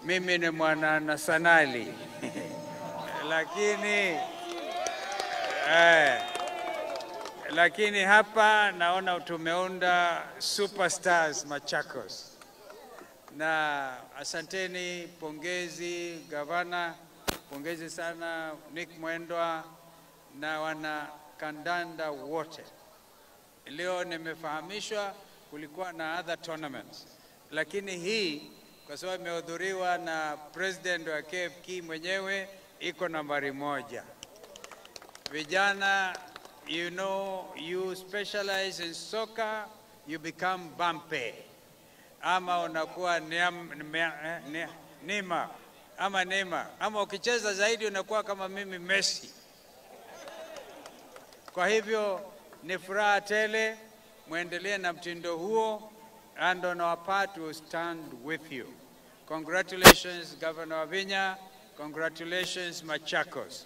mimi ni mwana nasanali. Lakini hapa naona tumeunda superstars Machakos. Na asanteni, pongezi gavana, pongezi sana Nick Mwendwa na wana kandanda wote. Leo nimefahamishwa kulikuwa na other tournaments, lakini hii kwa sababu imehudhuriwa na president wa KFK mwenyewe iko nambari 1. Vijana, you know, you specialize in soccer, you become Bampe. Ama unakuwa Neymar, ama ukicheza zaidi unakuwa kama mimi Messi. Kwa hivyo ni furaha tele, muendelee na mtindo huo, and on our part we stand with you. Congratulations Governor Wavinya, congratulations Machakos.